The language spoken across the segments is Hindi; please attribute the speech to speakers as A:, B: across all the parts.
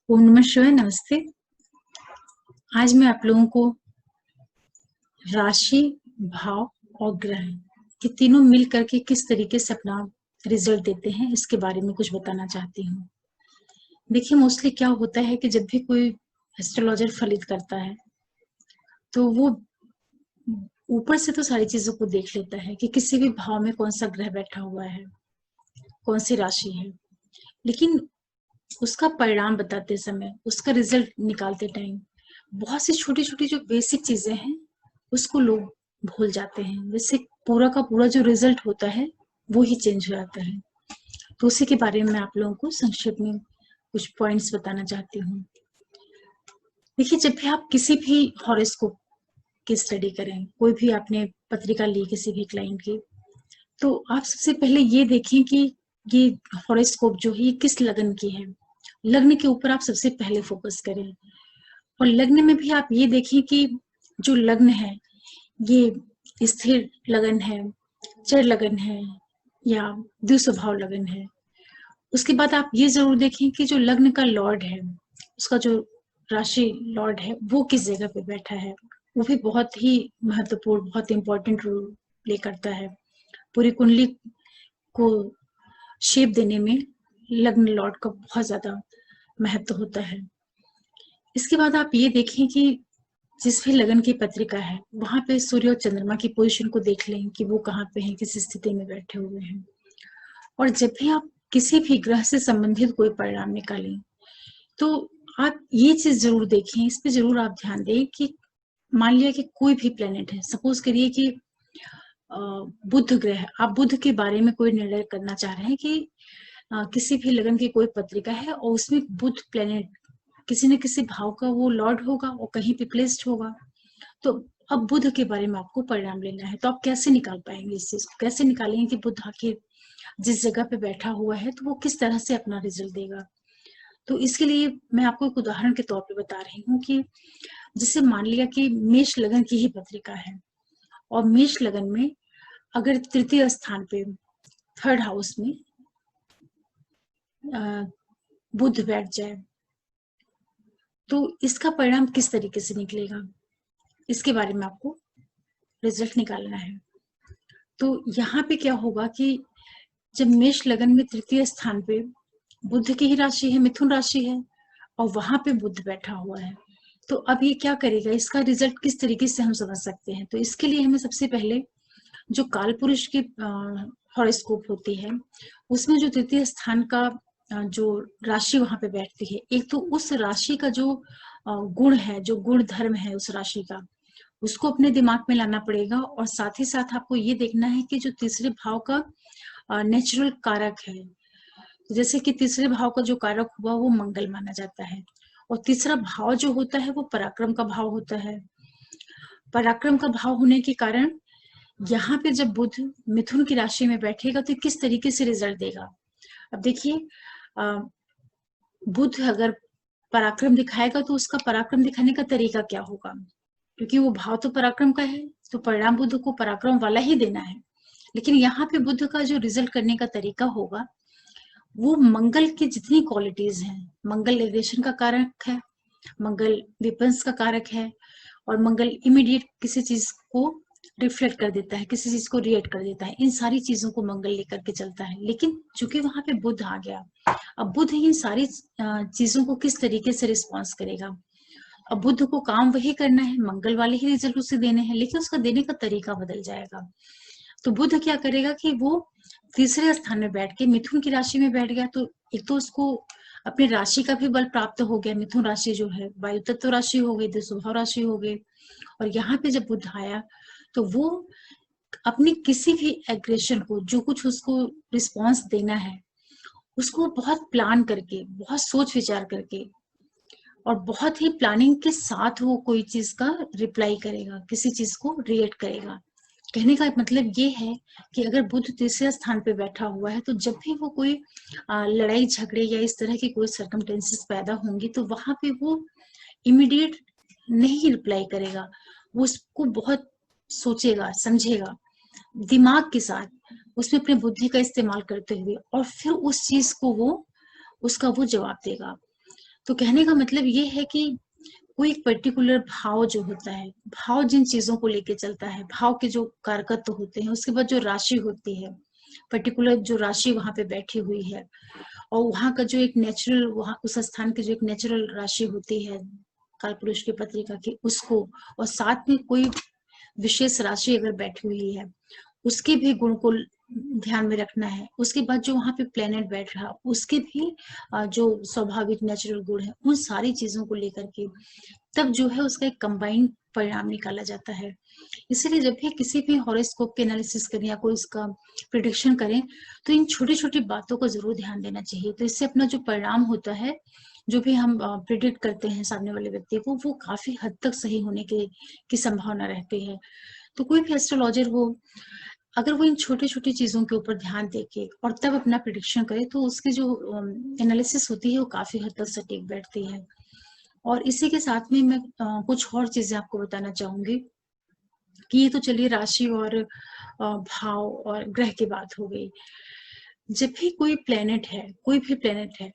A: ओम नमः शिवाय। नमस्ते। आज मैं आप लोगों को राशि, भाव और ग्रह ये तीनों मिल करके किस तरीके से अपना रिजल्ट देते हैं इसके बारे में कुछ बताना चाहती हूँ। देखिए, मोस्टली क्या होता है कि जब भी कोई एस्ट्रोलॉजर फलित करता है तो वो ऊपर से तो सारी चीजों को देख लेता है कि किसी भी भाव में कौन सा ग्रह बैठा हुआ है, कौन सी राशि है, लेकिन उसका परिणाम बताते समय, उसका रिजल्ट निकालते टाइम बहुत सी छोटी छोटी जो बेसिक चीजें हैं उसको लोग भूल जाते हैं। जैसे पूरा का पूरा जो रिजल्ट होता है वो ही चेंज हो जाता है। तो उसी के बारे में मैं आप लोगों को संक्षेप में कुछ पॉइंट्स बताना चाहती हूँ। देखिए, जब भी आप किसी भी हॉरोस्कोप की स्टडी करें, कोई भी आपने पत्रिका ली किसी भी क्लाइंट की, तो आप सबसे पहले ये देखें कि ये हॉरोस्कोप जो है ये किस लगन की है। लग्न के ऊपर आप सबसे पहले फोकस करें और लग्न में भी आप ये देखें कि जो लग्न है ये स्थिर लगन है, चर लगन है या द्विस्वभाव लगन है। उसके बाद आप ये जरूर देखें कि जो लग्न का लॉर्ड है, उसका जो राशि लॉर्ड है वो किस जगह पे बैठा है। वो भी बहुत ही महत्वपूर्ण, बहुत इंपॉर्टेंट रोल प्ले करता है। पूरी कुंडली को शेप देने में लग्न लॉर्ड का बहुत ज्यादा महत्व होता है। इसके बाद आप ये देखें कि जिस भी लगन की पत्रिका है वहां पे सूर्य और चंद्रमा की पोजीशन को देख लें कि वो कहाँ पे हैं, किस स्थिति में बैठे हुए हैं। और जब भी आप किसी भी ग्रह से संबंधित कोई परिणाम निकालें तो आप ये चीज जरूर देखें, इस पे जरूर आप ध्यान दें कि मान लिया कि कोई भी प्लेनेट है, सपोज करिए कि बुध ग्रह, आप बुध के बारे में कोई निर्णय करना चाह रहे हैं कि किसी भी लगन की कोई पत्रिका है और उसमें बुध प्लेनेट किसी न किसी भाव का वो लॉर्ड होगा और कहीं पे प्लेस्ड होगा। तो अब बुध के बारे में आपको परिणाम लेना है, तो आप कैसे निकाल पाएंगे इस चीज को, कैसे निकालेंगे कि बुध आखिर जिस जगह पे बैठा हुआ है तो वो किस तरह से अपना रिजल्ट देगा। तो इसके लिए मैं आपको एक उदाहरण के तौर पे बता रही हूँ कि जैसे मान लिया कि मेष लगन की ही पत्रिका है और मेष लगन में अगर तृतीय स्थान पे थर्ड हाउस में बुध बैठ जाए तो इसका परिणाम किस तरीके से निकलेगा, इसके बारे में आपको रिजल्ट निकालना है। तो यहाँ पे क्या होगा कि जब मेष लगन में तृतीय स्थान पे बुध की ही राशि है, मिथुन राशि है, और वहां पे बुध बैठा हुआ है, तो अब ये क्या करेगा, इसका रिजल्ट किस तरीके से हम समझ सकते हैं। तो इसके लिए हमें सबसे पहले जो काल पुरुष की हॉरोस्कोप होती है उसमें जो तृतीय स्थान का जो राशि वहां पे बैठती है, एक तो उस राशि का जो गुण है, जो गुण धर्म है उस राशि का, उसको अपने दिमाग में लाना पड़ेगा। और साथ ही साथ आपको ये देखना है कि जो तीसरे भाव का नेचुरल कारक है, जैसे कि तीसरे भाव का जो कारक हुआ वो मंगल माना जाता है, और तीसरा भाव जो होता है वो पराक्रम का भाव होता है। पराक्रम का भाव होने के कारण यहाँ पे जब बुध मिथुन की राशि में बैठेगा तो किस तरीके से रिजल्ट देगा। अब देखिए, बुध अगर पराक्रम दिखाएगा तो उसका पराक्रम दिखाने का तरीका क्या होगा, क्योंकि वो भाव तो पराक्रम का है तो परिणाम बुध को पराक्रम वाला ही देना है। लेकिन यहाँ पे बुध का जो रिजल्ट करने का तरीका होगा वो मंगल की जितनी क्वालिटीज हैं, मंगल एग्रेशन का कारक है, मंगल विपन्स का कारक है, और मंगल इमीडिएट किसी चीज को रिफ्लेक्ट कर देता है, किसी चीज को रिएक्ट कर देता है, इन सारी चीजों को मंगल लेकर के चलता है। लेकिन चूंकि वहां पे बुध आ गया, अब बुध इन सारी चीजों को किस तरीके से रिस्पॉन्स करेगा। अब बुध को काम वही करना है, मंगल वाले ही रिजल्ट उसे देने हैं, लेकिन उसका देने का तरीका बदल जाएगा। तो बुध क्या करेगा कि वो तीसरे स्थान में बैठ के मिथुन की राशि में बैठ गया, तो एक तो उसको अपनी राशि का भी बल प्राप्त हो गया। मिथुन राशि जो है वायु तत्व राशि हो गई, स्वभाव राशि हो गई, और यहाँ पे जब बुध आया तो वो अपनी किसी भी एग्रेशन को, जो कुछ उसको रिस्पॉन्स देना है, उसको बहुत प्लान करके, बहुत सोच विचार करके और बहुत ही प्लानिंग के साथ वो कोई चीज का रिप्लाई करेगा, किसी चीज को रिएक्ट करेगा। कहने का मतलब ये है कि अगर बुध तीसरे स्थान पे बैठा हुआ है तो जब भी वो कोई लड़ाई झगड़े या इस तरह की कोई सर्कमटेंसेस पैदा होंगी तो वहां पे वो इमीडिएट नहीं रिप्लाई करेगा, वो उसको बहुत सोचेगा, समझेगा, दिमाग के साथ उसमें अपने बुद्धि का इस्तेमाल करते हुए, और फिर उस चीज को वो उसका वो जवाब देगा। तो कहने का मतलब ये है कि कोई एक पर्टिकुलर भाव जो होता है, भाव जिन चीजों को लेके चलता है, भाव के जो कारकत्व होते हैं, उसके बाद जो राशि होती है, पर्टिकुलर जो राशि वहां पे बैठी हुई है, और वहां का जो एक नेचुरल, वहां उस स्थान की जो एक नेचुरल राशि होती है कालपुरुष की पत्रिका की, उसको, और साथ में कोई विशेष राशि अगर बैठी हुई है, उसके भी गुण को ध्यान में रखना है। उसके बाद जो वहां पे प्लेनेट बैठ रहा, उसके भी जो स्वाभाविक नेचुरल गुण है, उन सारी चीजों को लेकर के तब जो है उसका एक कंबाइंड परिणाम निकाला जाता है। इसीलिए जब भी किसी भी हॉरोस्कोप के एनालिसिस करें या कोई इसका प्रिडिक्शन करें, तो इन छोटी छोटी बातों का जरूर ध्यान देना चाहिए। तो इससे अपना जो परिणाम होता है, जो भी हम प्रिडिक्ट करते हैं सामने वाले व्यक्ति को, वो काफी हद तक सही होने की संभावना रहती है। तो कोई भी एस्ट्रोलॉजर हो, अगर वो इन छोटी छोटी चीजों के ऊपर ध्यान देके और तब अपना प्रिडिक्शन करे, तो उसकी जो एनालिसिस होती है वो काफी हद तक सटीक बैठती है। और इसी के साथ में मैं कुछ और चीजें आपको बताना चाहूंगी कि ये तो चलिए राशि और भाव और ग्रह की बात हो गई। जब भी कोई प्लेनेट है, कोई भी प्लेनेट है,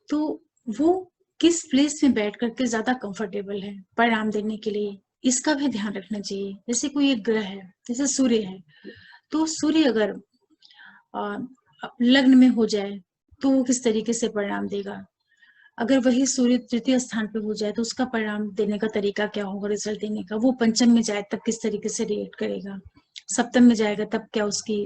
A: तो वो किस प्लेस में बैठ करके ज्यादा कंफर्टेबल है परिणाम देने के लिए, इसका भी ध्यान रखना चाहिए। जैसे कोई एक ग्रह है, जैसे सूर्य है, तो सूर्य अगर लग्न में हो जाए तो वो किस तरीके से परिणाम देगा। अगर वही सूर्य तृतीय स्थान पे हो जाए तो उसका परिणाम देने का तरीका क्या होगा, रिजल्ट देने का। वो पंचम में जाए तब किस तरीके से रिएक्ट करेगा, सप्तम में जाएगा तब क्या उसकी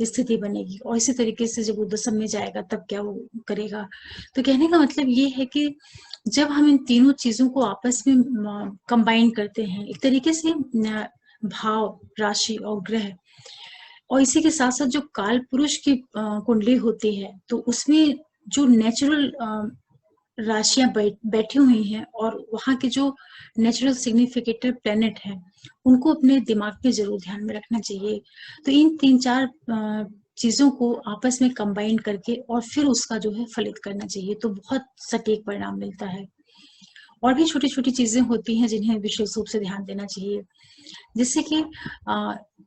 A: स्थिति बनेगी, और इसी तरीके से जब वो दशम में जाएगा तब क्या वो करेगा। तो कहने का मतलब ये है कि जब हम इन तीनों चीजों को आपस में कंबाइन करते हैं एक तरीके से, भाव, राशि और ग्रह, और इसी के साथ साथ जो काल पुरुष की कुंडली होती है, तो उसमें जो नेचुरल राशियां बैठी हुई हैं, और वहां के जो नेचुरल सिग्निफिकेटर प्लेनेट हैं, उनको अपने दिमाग में जरूर ध्यान में रखना चाहिए। तो इन 3-4 चीजों को आपस में कंबाइन करके और फिर उसका जो है फलित करना चाहिए, तो बहुत सटीक परिणाम मिलता है। और भी छोटी छोटी चीजें होती हैं जिन्हें विशेष रूप से ध्यान देना चाहिए। जिससे कि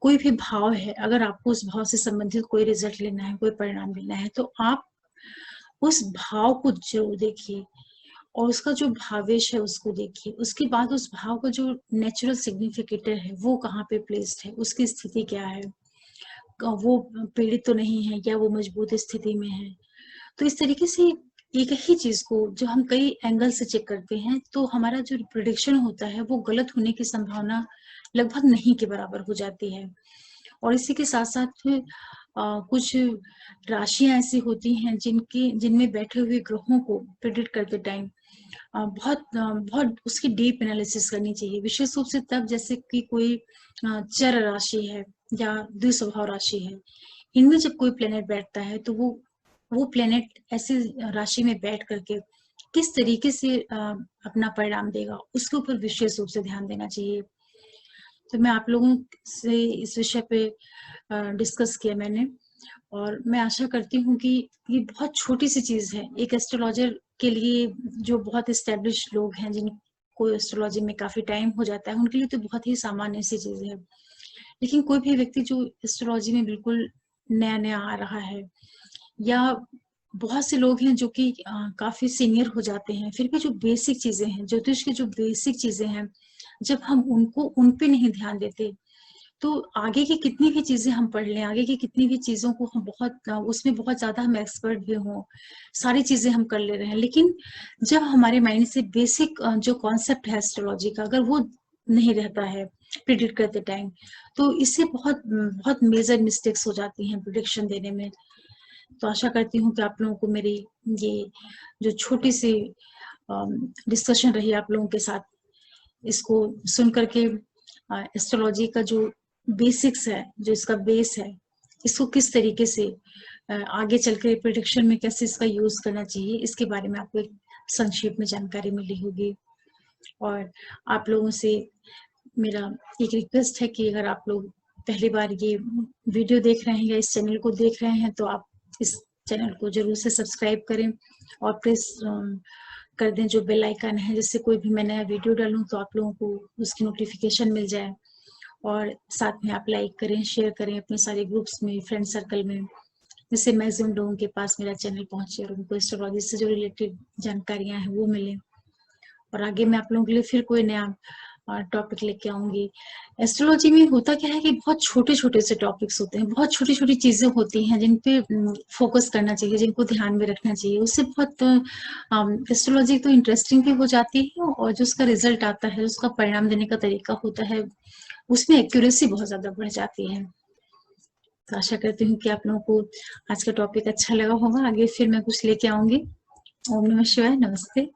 A: कोई भी भाव है, अगर आपको उस भाव से संबंधित कोई रिजल्ट लेना है, कोई परिणाम लेना है, तो आप उस भाव को जरूर देखिए और उसका जो भावेश है उसको देखिए। उसके बाद उस भाव का जो नेचुरल सिग्निफिकेटर है वो कहाँ पे प्लेस्ड है, उसकी स्थिति क्या है, वो पीड़ित तो नहीं है या वो मजबूत स्थिति में है। तो इस तरीके से एक ही चीज को जो हम कई एंगल से चेक करते हैं, तो हमारा जो प्रिडिक्शन होता है वो गलत होने की संभावना लगभग नहीं के बराबर हो जाती है। और इसी के साथ साथ कुछ राशियां ऐसी होती हैं जिनमें बैठे हुए ग्रहों को प्रिडिक्ट करते टाइम बहुत उसकी डीप एनालिसिस करनी चाहिए। विशेष रूप से तब जैसे कि कोई चर राशि है या द्विस्वभाव राशि है, इनमें जब कोई प्लेनेट बैठता है तो वो प्लेनेट ऐसी राशि में बैठ करके किस तरीके से अपना परिणाम देगा, उसके ऊपर विशेष रूप से ध्यान देना चाहिए। तो मैं आप लोगों से इस विषय पे डिस्कस किया मैंने, और मैं आशा करती हूँ कि ये बहुत छोटी सी चीज है एक एस्ट्रोलॉजर के लिए। जो बहुत एस्टेब्लिश लोग हैं, जिनको एस्ट्रोलॉजी में काफी टाइम हो जाता है, उनके लिए तो बहुत ही सामान्य सी चीज है। लेकिन कोई भी व्यक्ति जो एस्ट्रोलॉजी में बिल्कुल नया नया आ रहा है, या बहुत से लोग हैं जो कि काफी सीनियर हो जाते हैं, फिर भी जो बेसिक चीजें हैं, ज्योतिष की जो बेसिक चीजें हैं, जब हम उन पे नहीं ध्यान देते, तो आगे की कितनी भी चीजें हम पढ़ लें, आगे की कितनी भी चीजों को हम उसमें बहुत ज्यादा हम एक्सपर्ट भी हों, सारी चीजें हम कर ले रहे हैं, लेकिन जब हमारे माइंड से बेसिक जो कॉन्सेप्ट है एस्ट्रोलॉजी का, अगर वो नहीं रहता है प्रिडिक्ट करते टाइम, तो इससे बहुत बहुत मेजर मिस्टेक्स हो जाती हैं प्रिडिक्शन देने में। तो आशा करती हूँ कि आप लोगों को मेरी ये जो छोटी सी डिस्कशन रही आप लोगों के साथ, इसको सुन करके एस्ट्रोलॉजी का जो बेसिक्स है, जो इसका बेस है, इसको किस तरीके से आगे चल के प्रिडिक्शन में कैसे इसका यूज करना चाहिए, इसके बारे में आपको एक संक्षेप में जानकारी मिली होगी। और आप लोगों से मेरा एक रिक्वेस्ट है कि अगर आप लोग पहली बार ये वीडियो देख रहे हैं या इस चैनल को देख रहे हैं, तो आप इस चैनल को जरूर से सब्सक्राइब करें और प्रेस कर दें जो बेल आइकन है, जिससे कोई भी मैं नया वीडियो डालूं तो आप लोगों को उसकी नोटिफिकेशन मिल जाए। और साथ में आप लाइक करें, शेयर करें अपने सारे ग्रुप्स में, फ्रेंड सर्कल में, जिससे मैक्सिमम लोगों के पास मेरा चैनल पहुंचे और उनको एस्ट्रोलॉजी से जो रिलेटेड जानकारियां हैं वो मिले। और आगे मैं आप लोगों के लिए फिर कोई नया टॉपिक लेके आऊंगी। एस्ट्रोलॉजी में होता क्या है कि बहुत छोटे छोटे से टॉपिक्स होते हैं, बहुत छोटी छोटी चीजें होती हैं जिन पे फोकस करना चाहिए, जिनको ध्यान में रखना चाहिए। उससे बहुत एस्ट्रोलॉजी तो इंटरेस्टिंग भी हो जाती है और जो उसका रिजल्ट आता है, उसका परिणाम देने का तरीका होता है, उसमें एक्यूरेसी बहुत ज्यादा बढ़ जाती है। तो आशा करती हूँ कि आप लोगों को आज का टॉपिक अच्छा लगा होगा। आगे फिर मैं कुछ लेके आऊंगी। ओम नमः शिवाय। नमस्ते।